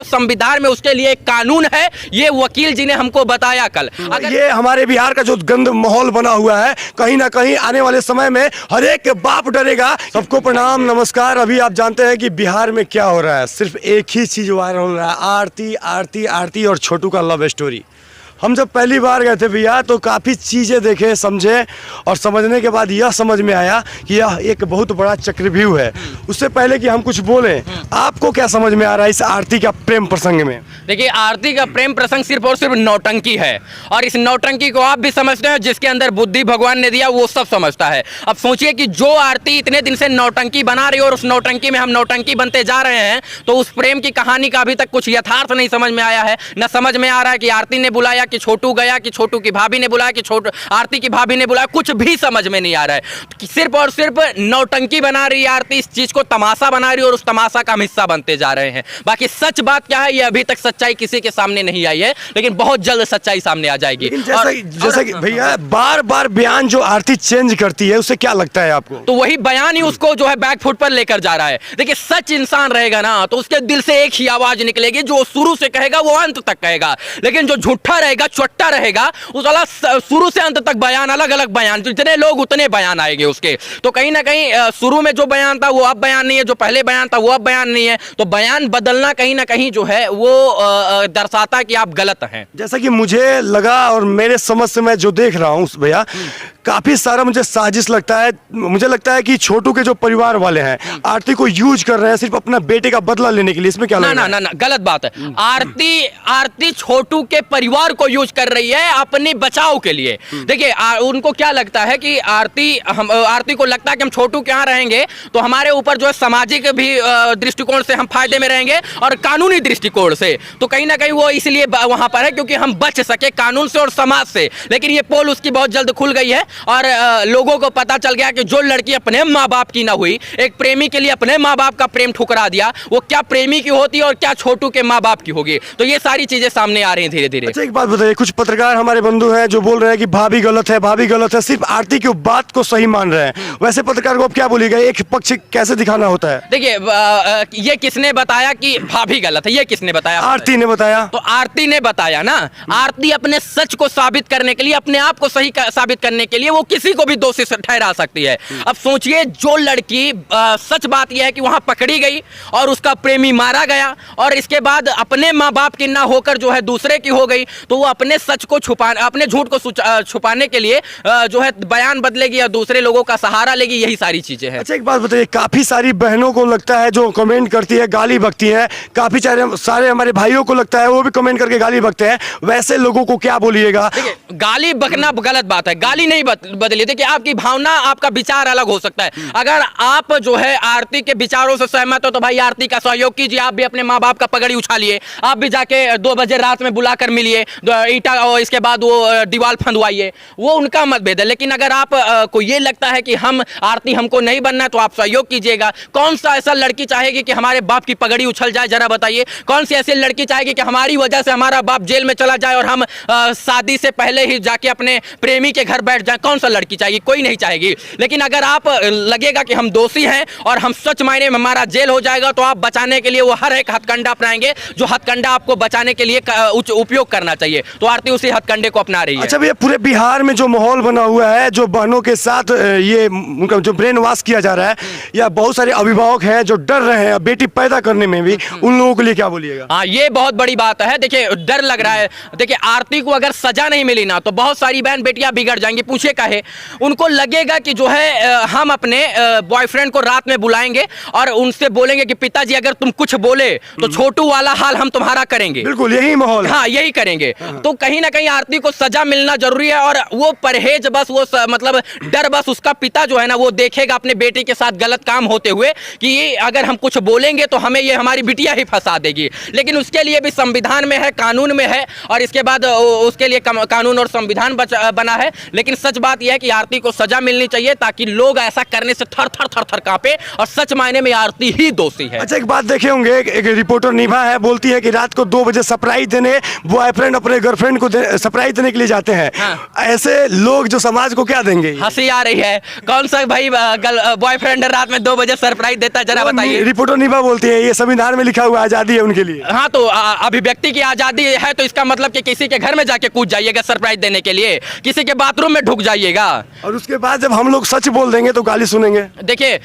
संविधान में उसके लिए एक कानून है, ये वकील जी ने हमको बताया कल। अगर ये हमारे बिहार का जो गंद माहौल बना हुआ है, कहीं ना कहीं आने वाले समय में हर एक बाप डरेगा। सबको प्रणाम, नमस्कार। अभी आप जानते हैं कि बिहार में क्या हो रहा है, सिर्फ एक ही चीज वायरल हो रहा है, आरती आरती आरती और छोटू का लव स्टोरी। हम जब पहली बार गए थे भैया तो काफ़ी चीज़ें देखे, समझे और समझने के बाद यह समझ में आया कि यह एक बहुत बड़ा चक्रव्यूह है। उससे पहले कि हम कुछ बोलें, आपको क्या समझ में आ रहा है इस आरती का प्रेम प्रसंग में? देखिए, आरती का प्रेम प्रसंग सिर्फ और सिर्फ नौटंकी है, और इस नौटंकी को आप भी समझते हैं, जिसके अंदर बुद्धि भगवान ने दिया वो सब समझता है। अब सोचिए कि जो आरती इतने दिन से नौटंकी बना रही है और उस नौटंकी में हम नौटंकी बनते जा रहे हैं, तो उस प्रेम की कहानी का अभी तक कुछ यथार्थ नहीं समझ में आया है। न समझ में आ रहा है कि आरती ने बुलाया कि छोटू गया, कि छोटू की भाभी ने बुलाया कि छोटू आरती की भाभी ने बुलाया, कुछ भी समझ में नहीं आ रहा है। सिर्फ और सिर्फ नौटंकी बना रही है आरती, इस चीज को तमाशा बना रही है और उस तमाशा का हम हिस्सा बनते जा रहे हैं। बाकी सच बात क्या है, ये अभी तक सच्चाई किसी के सामने नहीं आई है, लेकिन बहुत जल्द सच्चाई सामने आ जाएगी। जैसा कि भैया बार बार बयान जो आरती चेंज करती है, उससे क्या लगता है आपको? तो वही बयान ही उसको जो है बैकफुट पर लेकर जा रहा है। देखिए, सच इंसान रहेगा ना तो उसके दिल से एक ही आवाज निकलेगी, जो शुरू से कहेगा वो अंत तक कहेगा। लेकिन जो झूठा रहेगा, चोट्टा रहेगा, उस वाला शुरू से अंत तक बयान, अलग अलग बयान, जितने लोग उतने बयान आएंगे उसके। तो कहीं ना कहीं शुरू में जो बयान था वो अब बयान नहीं है, जो पहले बयान था वो अब बयान नहीं है। तो बयान बदलना कहीं ना कहीं जो है वो दर्शाता कि आप गलत हैं। जैसा कि मुझे लगा और मेरे समझ से मैं जो देख रहा हूँ भैया, काफी सारा मुझे साजिश लगता है। मुझे लगता है कि छोटू के जो परिवार वाले हैं आरती को यूज कर रहे हैं सिर्फ अपना बेटे का बदला लेने के लिए। इसमें क्या ना ना ना, गलत बात है। आरती छोटू के परिवार को यूज कर रही है अपने बचाव के लिए। देखिए, उनको क्या लगता है कि आरती को लगता है कि हम छोटू के यहाँ रहेंगे तो हमारे ऊपर जो है सामाजिक भी दृष्टिकोण से हम फायदे में रहेंगे और कानूनी दृष्टिकोण से। तो कहीं ना कहीं वो इसलिए वहां पर है क्योंकि हम बच सके कानून से और समाज से। लेकिन ये पोल उसकी बहुत जल्द खुल गई है और लोगों को पता चल गया कि जो लड़की अपने माँ बाप की ना हुई, एक प्रेमी के लिए अपने माँ बाप का प्रेम ठुकरा दिया, वो क्या प्रेमी की होती है और क्या छोटू के माँ बाप की होगी। तो ये सारी चीजें सामने आ रही हैं धीरे धीरे। अच्छा, एक बात बताइए, कुछ पत्रकार हमारे बंधु हैं जो बोल रहे हैं कि भाभी गलत है, भाभी गलत है, सिर्फ आरती की बात को सही मान रहे हैं। वैसे पत्रकार को आप क्या बोलिएगा, एक पक्ष कैसे दिखाना होता है? देखिए, ये किसने बताया कि भाभी गलत है? ये किसने बताया? आरती ने बताया। तो आरती ने बताया ना। आरती अपने सच को साबित करने के लिए, अपने आप को सही साबित करने के लिए वो किसी को भी दोषी ठहरा सकती है। अब सोचिए, जो लड़की सच बात यह है कि वहां पकड़ी गई और उसका प्रेमी मारा गया और इसके बाद अपने माँ बाप की ना होकर जो है दूसरे की हो गई, तो वो अपने सच को छुपाने, अपने झूठ को छुपाने के लिए जो है बयान बदलेगी या दूसरे लोगों का सहारा लेगी। यही सारी चीजें हैं। अच्छा, एक बात बताइए, काफी सारी बहनों को लगता है जो कमेंट करती है गाली बकती है, काफी सारे हमारे भाइयों को लगता है वो भी कमेंट करके गाली बकते हैं। वैसे लोगों को क्या बोलिएगा? गाली बकना गलत बात है, गाली नहीं बदली। देखिए, आपकी भावना, आपका विचार अलग हो सकता है। अगर आप जो है आरती के विचारों से सहमत हो तो भाई आरती का सहयोग कीजिए। आप भी अपने माँ बाप का पगड़ी उछालिए, आप भी जाके 2 बजे रात में बुलाकर मिलिए, ईटा और इसके बाद वो दीवार फंदवाइए, वो उनका मतभेद है। लेकिन अगर आप को ये लगता है कि हम आरती हमको नहीं बनना है तो आप सहयोग कीजिएगा। कौन सा ऐसा लड़की चाहेगी कि हमारे बाप की पगड़ी उछल जाए? जरा बताइए, कौन सी ऐसी लड़की चाहेगी कि हमारी वजह से हमारा बाप जेल में चला जाए और हम शादी से पहले ही जाके अपने प्रेमी के घर बैठ जाए? कौन सा लड़की चाहेगी? कोई नहीं चाहेगी। लेकिन अगर आप लगेगा कि हम दोषी हैं और हम सच मायने में हमारा जेल हो जाएगा तो आप बचाने के लिए वो हर एक हथकंडा अपनाएंगे, जो हथकंडा आपको बचाने के लिए उपयोग करना चाहिए। तो आरती उसी हथकंडे को अपना रही है। अच्छा भैया, पूरे बिहार में जो माहौल बना हुआ है, जो बहनों के साथ ये उनका जो ब्रेन वॉश किया जा रहा है, या बहुत सारे अभिभावक हैं जो डर रहे हैं बेटी पैदा करने में भी, उन लोगों के लिए क्या बोलिएगा? हाँ, ये बहुत बड़ी बात है। देखिए, डर लग रहा है। देखिए, आरती को अगर सजा नहीं मिली ना तो बहुत सारी बहन बेटियां बिगड़ जाएंगी। पूछे काहे? उनको लगेगा कि जो है हम अपने बॉयफ्रेंड को रात में बुलाएंगे और उनसे बोलेंगे कि पिताजी अगर तुम कुछ बोले तो छोटू वाला हाल हम तुम्हारा करेंगे। बिल्कुल यही माहौल। हाँ, यही करेंगे। तो कहीं ना कहीं आरती को सजा मिलना जरूरी है और वो परहेज बस, वो मतलब डर बस उसका पिता जो है ना वो देखेगा अपने बेटे के साथ गलत काम होते हुए कि ये अगर हम कुछ बोलेंगे तो हमें ये हमारी बिटिया ही फंसा देगी। लेकिन उसके लिए भी संविधान में है, कानून में है और इसके बाद उसके लिए कानून और संविधान बना है। लेकिन सच सच बात यह है कि आरती को सजा मिलनी चाहिए ताकि लोग ऐसा करने से थर थर थर थर कांपे और सच मायने में आरती ही दोषी है। अच्छा, एक बात देखे होंगे, एक रिपोर्टर निभा है, बोलती है कि रात को 2 बजे सरप्राइज देने बॉयफ्रेंड अपने गर्लफ्रेंड को सरप्राइज देने के लिए जाते हैं। हाँ। ऐसे लोग जो समाज को क्या देंगे? हंसी आ रही है, कौन सा भाई बॉयफ्रेंड रात में 2 बजे सरप्राइज देता है, जरा बताइए। रिपोर्टर निभा बोलती है ये संविधान में लिखा हुआ आजादी है उनके लिए। हाँ, तो अभिव्यक्ति की आजादी है तो इसका मतलब कि किसी के घर में जाके कूद जाइएगा सरप्राइज देने के लिए, किसी के बाथरूम में ढुक जाइएगा, और उसके बाद जब हम लोग सच बोल देंगे तो गाली सुनेंगे। देखिए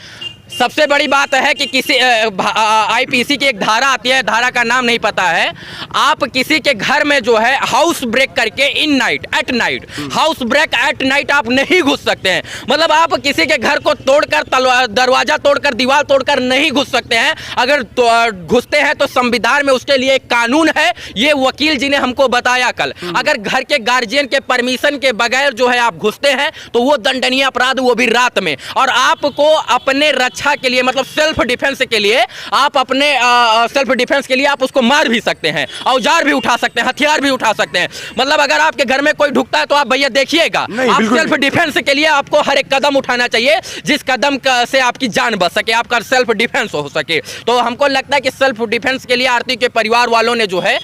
सबसे बड़ी बात है कि किसी आईपीसी की एक धारा आती है, धारा का नाम नहीं पता है, आप किसी के घर में जो है हाउस ब्रेक करके in night at night, house break at night आप नहीं घुस सकते हैं। मतलब आप किसी के घर को तोड़कर दरवाजा तोड़कर दीवार तोड़कर नहीं घुस सकते हैं। अगर घुसते हैं तो संविधान में उसके लिए एक कानून है, ये वकील जी ने हमको बताया कल। अगर घर के गार्जियन के परमिशन के बगैर जो है आप घुसते हैं तो वो दंडनीय अपराध, वो भी रात में। और आपको अपने रक्षा के लिए मतलब सेल्फ डिफेंस के लिए आप अपने सेल्फ डिफेंस के लिए आप उसको मार भी सकते हैं, औजार भी उठा सकते हैं, हथियार भी उठा सकते हैं। मतलब अगर आपके घर में कोई ढुकता है तो आप भैया देखिएगा, आप सेल्फ डिफेंस के लिए आपको हर एक कदम उठाना चाहिए जिस कदम से आपकी जान बच सके, आपका सेल्फ डिफेंस हो सके। तो हमको लगता है कि सेल्फ डिफेंस के लिए आरती के परिवार वालों ने जो है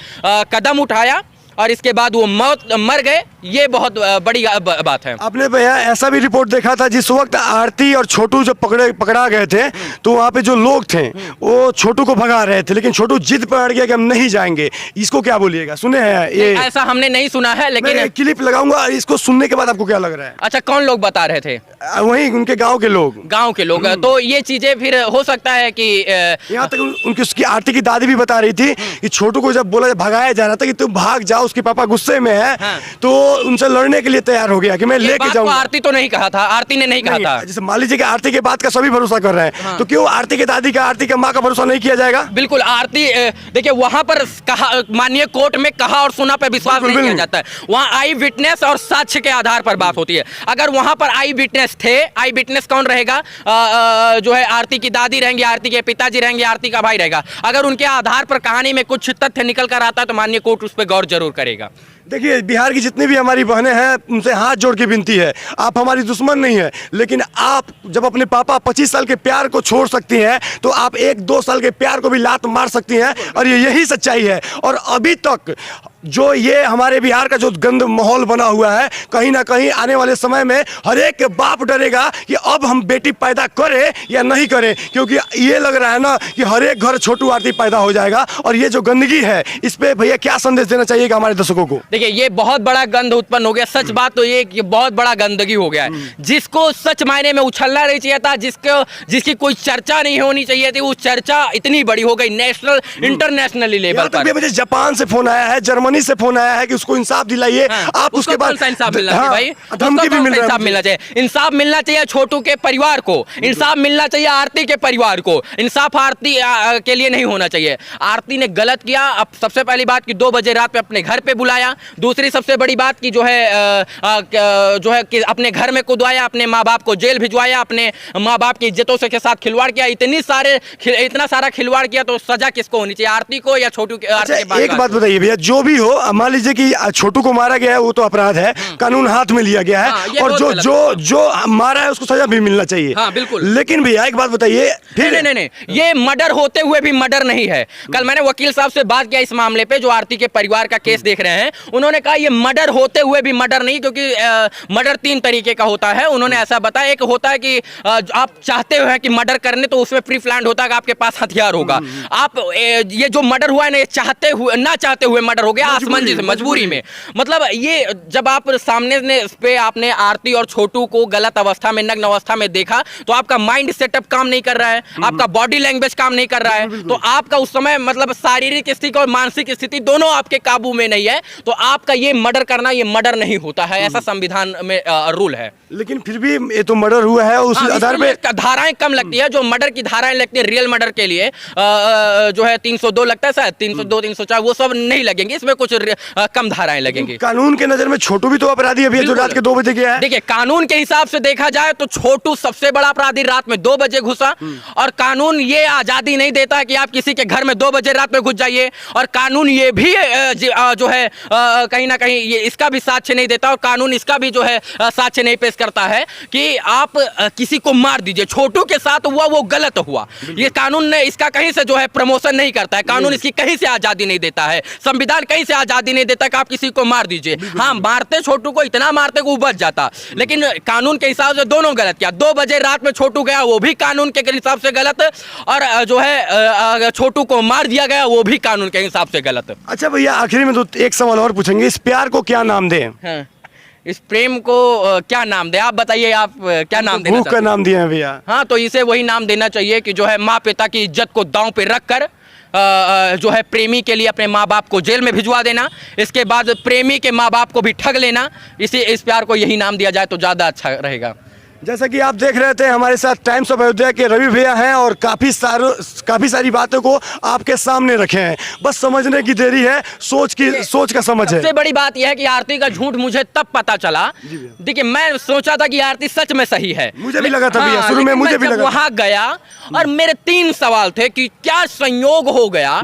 कदम उठाया और इसके बाद वो मर गए, ये बहुत बड़ी बात है। आपने भैया ऐसा भी रिपोर्ट देखा था जिस वक्त आरती और छोटू जब पकड़ा गए थे तो वहाँ पे जो लोग थे वो छोटू को भगा रहे थे, लेकिन छोटू जिद पर अड़ गया कि हम नहीं जाएंगे। इसको क्या बोलिएगा? सुने हैं ये? ऐसा हमने नहीं सुना है, लेकिन मैं क्लिप लगाऊंगा, इसको सुनने के बाद आपको क्या लग रहा है? अच्छा, कौन लोग बता रहे थे? वही उनके गाँव के लोग। गाँव के लोग। तो ये चीजें फिर हो सकता है कि यहाँ तक उनकी उसकी आरती की दादी भी बता रही थी कि छोटू को जब बोला भगाया जा रहा था कि तुम भाग जाओ, उसके पापा गुस्से में है। हाँ। तो उनसे लड़ने के लिए तैयार हो गया कि मैं लेके जाऊंगा। आरती तो नहीं कहा था, आरती ने नहीं कहा था। जैसे मान लीजिए कि आरती के बात का सभी भरोसा कर रहे हैं। हाँ। तो क्यों आरती के दादी का, आरती के माँ का भरोसा नहीं किया जाएगा? बिल्कुल, आरती देखिए वहां पर कहा, माननीय कोर्ट में कहा और सुना पे विश्वास नहीं किया जाता है। वहाँ आई विटनेस और साक्ष्य के आधार पर बात होती है। अगर वहां पर आई विटनेस थे, आई विटनेस कौन रहेगा? जो है आरती की दादी रहेंगी, आरती के पिताजी रहेंगे, आरती का भाई रहेगा। अगर उनके आधार पर कहानी में कुछ तथ्य निकल कर आता है तो माननीय कोर्ट उस पर गौर जरूर करेगा। देखिए, बिहार की जितनी भी हमारी बहनें हैं उनसे हाथ जोड़ के विनती है, आप हमारी दुश्मन नहीं है, लेकिन आप जब अपने पापा 25 साल के प्यार को छोड़ सकती हैं तो आप 1-2 साल के प्यार को भी लात मार सकती हैं, और ये यही सच्चाई है। और अभी तक जो ये हमारे बिहार का जो गंद माहौल बना हुआ है, कहीं ना कहीं आने वाले समय में हर एक बाप डरेगा कि अब हम बेटी पैदा करें या नहीं करें, क्योंकि ये लग रहा है ना कि हर एक घर छोटू आरती पैदा हो जाएगा। और ये जो गंदगी है, इस पे भैया क्या संदेश देना चाहिएगा हमारे दर्शकों को? देखिए, ये बहुत बड़ा गंद उत्पन्न हो गया। सच बात तो ये कि बहुत बड़ा गंदगी हो गया है, जिसको सच मायने में उछलना नहीं चाहिए था, जिसकी कोई चर्चा नहीं होनी चाहिए थी, वो चर्चा इतनी बड़ी हो गई नेशनल इंटरनेशनल लेवल पर। मुझे जापान से फोन आया है, जर्मनी से फोन आया है कि उसको इंसाफ दिलाइए। हाँ, आप उसके बाद इंसाफ मिलना चाहिए भाई, धमकी भी मिल रहा है। इंसाफ मिलना चाहिए, इंसाफ मिलना चाहिए छोटू के परिवार को, इंसाफ मिलना चाहिए आरती के परिवार को। इंसाफ आरती के लिए नहीं होना चाहिए। आरती ने गलत किया। अब सबसे पहली बात कि 2 बजे रात पे अपने घर पे बुलाया। दूसरी सबसे बड़ी बात की जो है कि अपने घर में कुदवाया, अपने माँ बाप को जेल भिजवाया, अपने माँ बाप की इज्जतों से के साथ खिलवाड़ किया। इतना सारा खिलवाड़ किया तो सजा किसको होनी चाहिए, आरती को या छोटू? एक बात बताइए भैया, जो भी हो, मान लीजिए कि छोटू को मारा गया है, वो तो अपराध है, कानून हाथ में लिया गया है। हाँ, और जो मारा है उसको सजा भी मिलना चाहिए। हाँ, बिल्कुल। लेकिन भैया एक बात बताइए, नहीं, ये मर्डर होते हुए भी मर्डर नहीं है। कल मैंने वकील साहब से बात किया इस मामले पे, जो आरती के परिवार का केस देख रहे हैं। उन्होंने कहा ये मर्डर होते हुए भी मर्डर नहीं, क्योंकि मर्डर 3 तरीके का होता है। उन्होंने ऐसा बताया, एक होता है कि आप चाहते हो कि मर्डर करने, तो उसमें प्री प्लान्ड होता है कि आपके पास हथियार होगा। आप ये जो मर्डर हुआ है ना, ये चाहते हुए ना चाहते हुए मर्डर हो गया, आसमंजी से, मजबूरी में। मतलब ये जब आप सामने पे आपने आरती और छोटू को गलत अवस्था में, नग्न अवस्था में देखा, तो आपका माइंड सेटअप काम नहीं कर रहा है, आपका बॉडी लैंग्वेज काम नहीं कर रहा है, तो आपका उस समय मतलब शारीरिक स्थिति और मानसिक स्थिति दोनों आपके काबू में नहीं है, तो आपका ये मर्डर करना, ये मर्डर नहीं होता है, ऐसा संविधान में रूल है। लेकिन फिर भी ये तो मर्डर हुआ है, उस आधार पे धाराएं कम लगती है। जो मर्डर की धाराएं लगती है रियल मर्डर के लिए जो है 302 लगता है शायद, 302 304 वो सब नहीं लगेंगे। इसमें कुछ कम धाराएं लगेंगी। कानून के नजर में छोटू भी तो अपराधी अभी है जो रात के 2 बजे गया है। देखिए, कानून के हिसाब से देखा जाए तो छोटू सबसे बड़ा अपराधी, रात में 2 बजे घुसा। और कानून ये आजादी नहीं देता कि आप किसी के घर में 2 बजे रात में घुस जाइए। और कानून ये भी जो है कहीं ना कहीं ये इसका भी साक्ष्य नहीं देता, और कानून इसका भी जो है साक्ष्य नहीं पेश करता है कि आप किसी को मार दीजिए। छोटू के साथ हुआ वो गलत हुआ, ये कानून ने इसका कहीं से जो है प्रमोशन नहीं करता है। कानून इसकी कहीं से आजादी नहीं देता है, संविधान कहीं से आजादी नहीं देता कि आप किसी को मार दीजिए। हाँ, मारते छोटू को, इतना मारते को बच जाता, लेकिन कानून के हिसाब से दोनों गलत किया। 2 बजे रात में छोटू गया, वो भी कानून के हिसाब से गलत, और जो है छोटू को मार दिया गया, वो भी कानून के हिसाब से गलत। अच्छा भैया, आखिरी में तो एक सवाल और पूछेंगे, इस प्यार को क्या नाम दें? हाँ, इस प्रेम को क्या नाम दे, आप बताइए, आप क्या नाम देना भूख का नाम दिया है भैया। हाँ, तो इसे वही नाम देना चाहिए कि जो है माँ पिता की इज्जत को दांव पे रखकर जो है प्रेमी के लिए अपने माँ बाप को जेल में भिजवा देना, इसके बाद प्रेमी के माँ बाप को भी ठग लेना। इस प्यार को यही नाम दिया जाए तो ज़्यादा अच्छा रहेगा। जैसा कि आप देख रहे थे, हमारे साथ टाइम्स ऑफ अयोध्या के रवि भैया हैं और काफ़ी सारी बातों को आपके सामने रखे हैं। बस समझने की देरी है, सोच का समझ है। सबसे बड़ी बात यह है कि आरती का झूठ मुझे तब पता चला। देखिए, मैं सोचा था कि आरती सच में सही है, मुझे भी लगा था भैया, शुरू में मुझे भी लगा। वहां गया और मेरे 3 सवाल थे कि क्या संयोग हो गया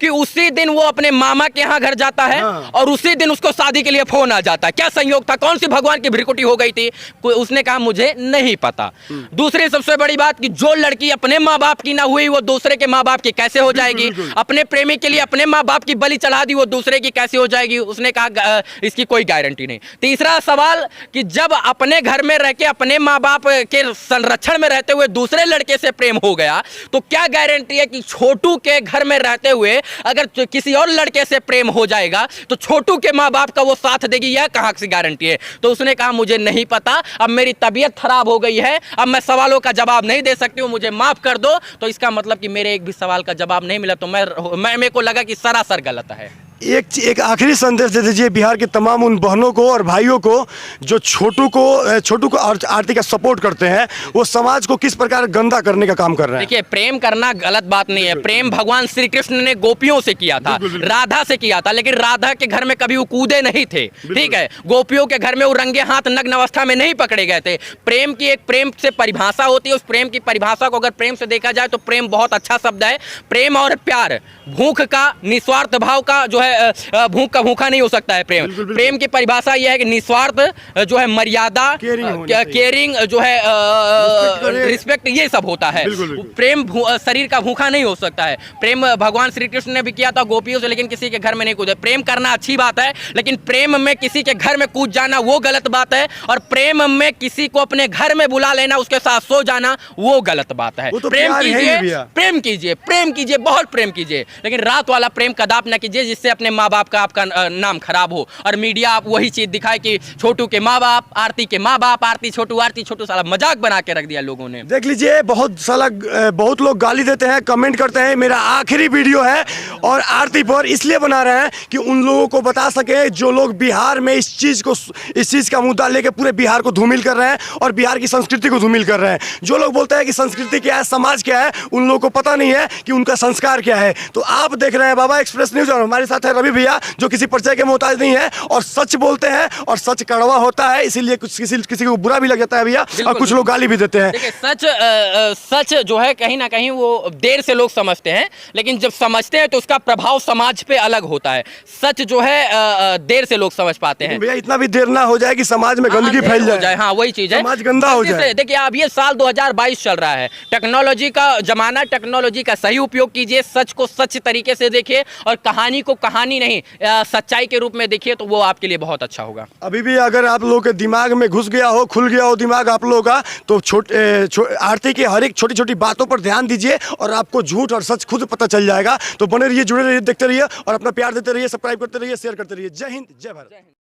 कि उसी दिन वो अपने मामा के यहाँ घर जाता है और उसी दिन उसको शादी के लिए फोन आ जाता है। क्या संयोग था, कौन सी भगवान की भ्रिकुटी हो गई थी? उसने कहा मुझे नहीं पता। दूसरी सबसे बड़ी बात कि जो लड़की अपने माँ बाप की ना हुई वो दूसरे के माँ बाप की कैसे हो जाएगी? अपने प्रेमी के लिए अपने माँ बाप की बलि चढ़ा दी, वो दूसरे की कैसे हो जाएगी? उसने कहा इसकी कोई गारंटी नहीं। तीसरा सवाल कि जब अपने घर में रह के अपने माँ बाप के संरक्षण में रहते हुए दूसरे लड़के से प्रेम हो गया, तो क्या गारंटी है कि छोटू के घर में रहते हुए अगर किसी और लड़के से प्रेम हो जाएगा तो छोटू के माँ बाप का वो साथ देगी? यह कहाँ से गारंटी है? तो उसने कहा मुझे नहीं पता, अब मेरी तबीयत खराब हो गई है, अब मैं सवालों का जवाब नहीं दे सकती हूँ, मुझे माफ कर दो। तो इसका मतलब कि मेरे एक भी सवाल का जवाब नहीं मिला, तो मेरे को लगा कि सरासर गलत है। एक आखिरी संदेश दे दीजिए बिहार के तमाम उन बहनों को और भाइयों को जो छोटू को और आरती का सपोर्ट करते हैं, वो समाज को किस प्रकार गंदा करने का काम कर रहे हैं। देखिए, प्रेम करना गलत बात नहीं है। प्रेम भगवान श्री कृष्ण ने गोपियों से किया था, राधा से किया था, लेकिन राधा के घर में कभी वो कूदे नहीं थे, ठीक है। गोपियों के घर में वो रंगे हाथ नग्न अवस्था में नहीं पकड़े गए थे। प्रेम की एक प्रेम से परिभाषा होती है, उस प्रेम की परिभाषा को अगर प्रेम से देखा जाए तो प्रेम बहुत अच्छा शब्द है। प्रेम और प्यार, भूख का, निस्वार्थ भाव का जो है, भूख का भूखा नहीं हो सकता है प्रेम। प्रेम की परिभाषा यह है कि निस्वार्थ जो है, मर्यादा, केयरिंग जो है, रिस्पेक्ट, ये सब होता है। प्रेम शरीर का भूखा नहीं हो सकता है। प्रेम भगवान श्री कृष्ण ने भी किया था गोपियों से, लेकिन किसी के घर में नहीं कूदे। प्रेम करना अच्छी बात है, लेकिन प्रेम में किसी के घर में कूद जाना वो गलत बात है। और प्रेम में किसी को अपने घर में बुला लेना, उसके साथ सो जाना, वो गलत बात है। प्रेम कीजिए, प्रेम कीजिए, प्रेम कीजिए, बहुत प्रेम कीजिए, लेकिन रात वाला प्रेम कदाप न कीजिए जिससे अपने माँ बाप का आपका नाम खराब हो और मीडिया आप वही चीज दिखाए कि छोटू के माँ बाप, आरती के माँ बाप, आरती छोटू साला मजाक बना के रख दिया लोगों ने। देख लीजिए, बहुत लोग गाली देते हैं, कमेंट करते हैं। मेरा आखिरी वीडियो है और आरती पर इसलिए बना रहे हैं कि उन लोगों को बता सके जो लोग बिहार में इस चीज का मुद्दा लेके पूरे बिहार को धूमिल कर रहे हैं और बिहार की संस्कृति को धूमिल कर रहे हैं। जो लोग बोलते हैं कि संस्कृति क्या है, समाज क्या है, उन लोगों को पता नहीं है कि उनका संस्कार क्या है। तो आप देख रहे हैं बाबा एक्सप्रेस न्यूज और हमारे साथ है रवि भैया, जो किसी परिचय के मोहताज नहीं है और सच बोलते हैं और सच कड़वा होता है, इसीलिए किसी को बुरा भी लग जाता है भैया, और कुछ लोग गाली भी देते हैं। देखिए, सच जो है कहीं ना कहीं वो देर से लोग समझते हैं, लेकिन जब समझते हैं तो उसका प्रभाव समाज पे अलग होता है। सच जो है देर से लोग समझ पाते हैं भैया, इतना भी देर ना हो जाए कि समाज में गंदगी फैल जाए। हाँ, वही चीज है, समाज गंदा हो जाए। देखिए, अब ये साल 2022 चल रहा है, टेक्नोलॉजी का जमाना, टेक्नोलॉजी का सही उपयोग कीजिए, सच को सच तरीके से देखिए और कहानी को कहानी नहीं सच्चाई के रूप में देखिए, तो वो आपके लिए बहुत अच्छा होगा। अभी भी अगर आप लोगों के दिमाग में घुस गया हो, खुल गया हो दिमाग आप लोगों का, तो आरती के हर एक छोटी छोटी बातों पर ध्यान दीजिए और आपको झूठ और सच खुद पता चल जाएगा। तो बने रहिए, जुड़े रहिए, देखते रहिए और अपना प्यार देते रहिए, सब्सक्राइब करते रहिए, शेयर करते रहिए। जय हिंद, जय भारत।